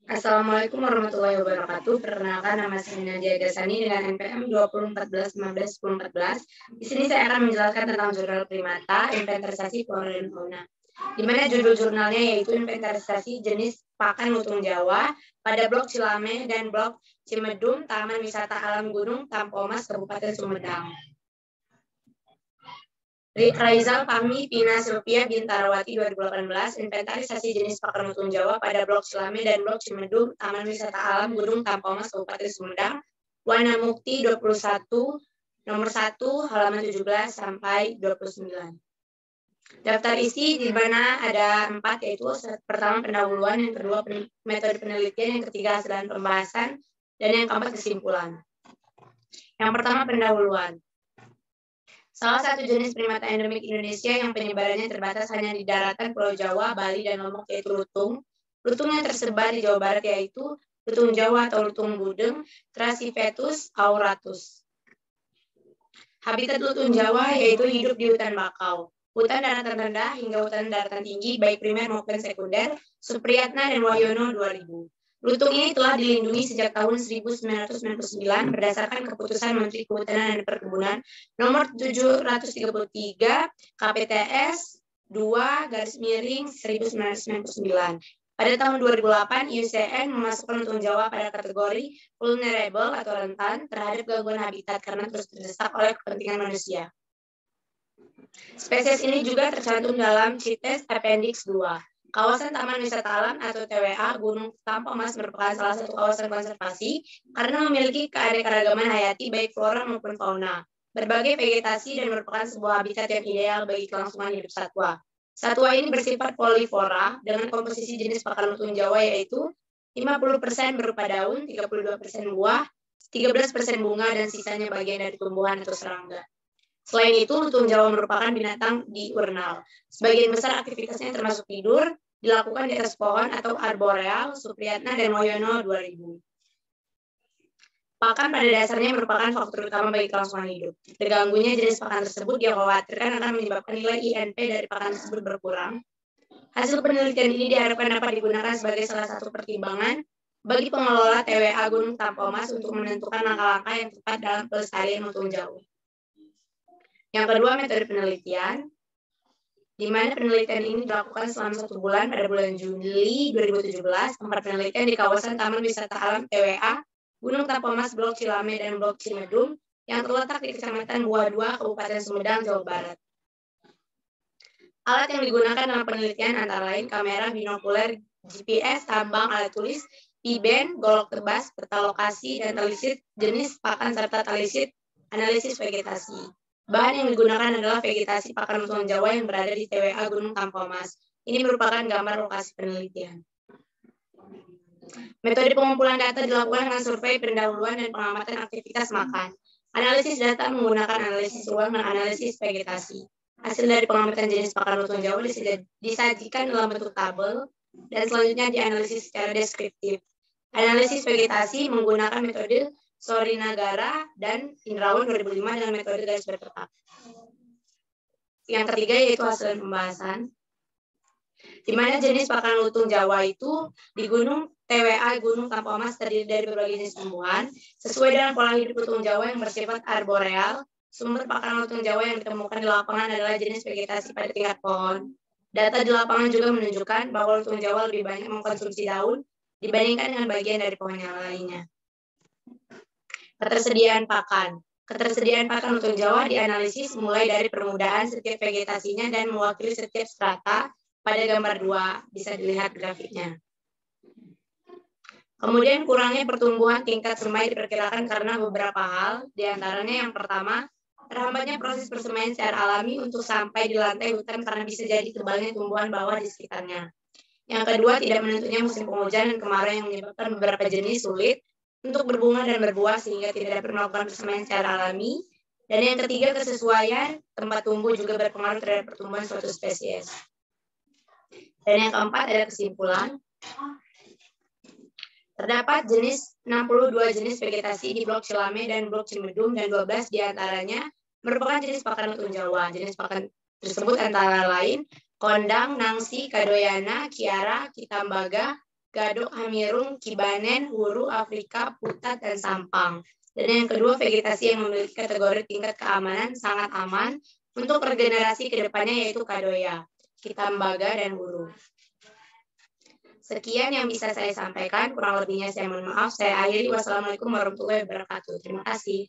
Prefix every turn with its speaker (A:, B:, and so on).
A: Assalamualaikum warahmatullahi wabarakatuh. Perkenalkan, nama saya Nadia Gasani dengan NPM 2014-15-1014. Di sini saya akan menjelaskan tentang jurnal primata, inventarisasi flora dan fauna. Di mana judul jurnalnya yaitu inventarisasi jenis pakan lutung Jawa pada blok Cilame dan blok Cimedum, Taman Wisata Alam Gunung Tampomas, Kabupaten Sumedang. Raizal Fahmi Pina Sylvia Bintarawati 2018, inventarisasi jenis pakan lutung Jawa pada blok Cilame dan blok Cimedum, Taman Wisata Alam Gunung Tampomas, Kabupaten Sumedang, Wana Mukti 21, nomor 1, halaman 17 sampai 29. Daftar isi di mana ada 4, yaitu pertama pendahuluan, yang kedua metode penelitian, yang ketiga hasil dan pembahasan, dan yang keempat kesimpulan. Yang pertama pendahuluan. Salah satu jenis primata endemik Indonesia yang penyebarannya terbatas hanya di daratan Pulau Jawa, Bali, dan Lombok yaitu lutung. Lutung yang tersebar di Jawa Barat yaitu lutung Jawa atau lutung budeng, Thrasiphetus auratus. Habitat lutung Jawa yaitu hidup di hutan bakau, hutan daratan rendah hingga hutan daratan tinggi baik primer maupun sekunder. Supriyatna dan Wahyono 2000. Lutung ini telah dilindungi sejak tahun 1999 berdasarkan keputusan Menteri Kehutanan dan Perkebunan nomor 733 KPTS 2/1999. Pada tahun 2008, IUCN memasukkan lutung Jawa pada kategori vulnerable atau rentan terhadap gangguan habitat karena terus terdesak oleh kepentingan manusia. Spesies ini juga tercantum dalam CITES Appendix 2. Kawasan Taman Wisata Alam atau TWA Gunung Tampomas merupakan salah satu kawasan konservasi karena memiliki keanekaragaman hayati baik flora maupun fauna, berbagai vegetasi, dan merupakan sebuah habitat yang ideal bagi kelangsungan hidup satwa. Satwa ini bersifat poliflora dengan komposisi jenis pakan lutung Jawa yaitu 50% berupa daun, 32% buah, 13% bunga, dan sisanya bagian dari tumbuhan atau serangga. Selain itu, lutung Jawa merupakan binatang diurnal. Sebagian besar aktivitasnya termasuk tidur, dilakukan di atas pohon atau arboreal. Supriyatna dan Wahyono 2000. Pakan pada dasarnya merupakan faktor utama bagi kelangsungan hidup. Terganggunya jenis pakan tersebut dikhawatirkan akan menyebabkan nilai INP dari pakan tersebut berkurang. Hasil penelitian ini diharapkan dapat digunakan sebagai salah satu pertimbangan bagi pengelola TWA Gunung Tampomas untuk menentukan langkah-langkah yang tepat dalam pelestarian lutung Jawa. Yang kedua, metode penelitian, di mana penelitian ini dilakukan selama 1 bulan pada bulan Juli 2017. Tempat penelitian di kawasan Taman Wisata Alam TWA Gunung Tampomas, Blok Cilame, dan Blok Cimedum yang terletak di Kecamatan Buah 2, Kabupaten Sumedang, Jawa Barat. Alat yang digunakan dalam penelitian antara lain kamera binokuler, GPS, tambang, alat tulis, P-band, golok tebas, peta lokasi, dan talisit jenis pakan serta talisit analisis vegetasi. Bahan yang digunakan adalah vegetasi pakan lutung Jawa yang berada di TWA Gunung Tampomas. Ini merupakan gambar lokasi penelitian. Metode pengumpulan data dilakukan dengan survei pendahuluan dan pengamatan aktivitas makan. Analisis data menggunakan analisis ruang dan analisis vegetasi. Hasil dari pengamatan jenis pakan lutung Jawa disajikan dalam bentuk tabel dan selanjutnya dianalisis secara deskriptif. Analisis vegetasi menggunakan metode Sorinagara dan Indrawan 2005 dengan metode garis berkotak. Yang ketiga yaitu hasil pembahasan, di mana jenis pakan lutung Jawa itu di Gunung TWA Gunung Tampomas terdiri dari berbagai jenis tumbuhan. Sesuai dengan pola hidup lutung Jawa yang bersifat arboreal, sumber pakan lutung Jawa yang ditemukan di lapangan adalah jenis vegetasi pada tingkat pohon. Data di lapangan juga menunjukkan bahwa lutung Jawa lebih banyak mengkonsumsi daun dibandingkan dengan bagian dari pohon yang lainnya. Ketersediaan pakan. Ketersediaan pakan lutung Jawa dianalisis mulai dari permudahan setiap vegetasinya dan mewakili setiap strata pada gambar 2, bisa dilihat grafiknya. Kemudian kurangnya pertumbuhan tingkat semai diperkirakan karena beberapa hal, diantaranya yang pertama, terhambatnya proses persemaian secara alami untuk sampai di lantai hutan karena bisa jadi tebalnya tumbuhan bawah di sekitarnya. Yang kedua, tidak menentunya musim penghujan dan kemarau yang menyebabkan beberapa jenis sulit untuk berbunga dan berbuah sehingga tidak dapat melakukan persemaian secara alami. Dan yang ketiga, kesesuaian tempat tumbuh juga berpengaruh terhadap pertumbuhan suatu spesies. Dan yang keempat ada kesimpulan. Terdapat 62 jenis vegetasi di Blok Cilame dan Blok Cimedum dan 12 diantaranya merupakan jenis pakan lutung Jawa. Jenis pakan tersebut antara lain kondang, nangsi, kadoyana, kiara, kitambaga, Gadok, Hamirung, Kibanen, Huru, Afrika, Putat, dan Sampang. Dan yang kedua, vegetasi yang memiliki kategori tingkat keamanan sangat aman untuk regenerasi ke depannya yaitu Kadoya, Kitambaga, dan Huru. Sekian yang bisa saya sampaikan, kurang lebihnya saya mohon maaf. Saya akhiri. Wassalamualaikum warahmatullahi wabarakatuh. Terima kasih.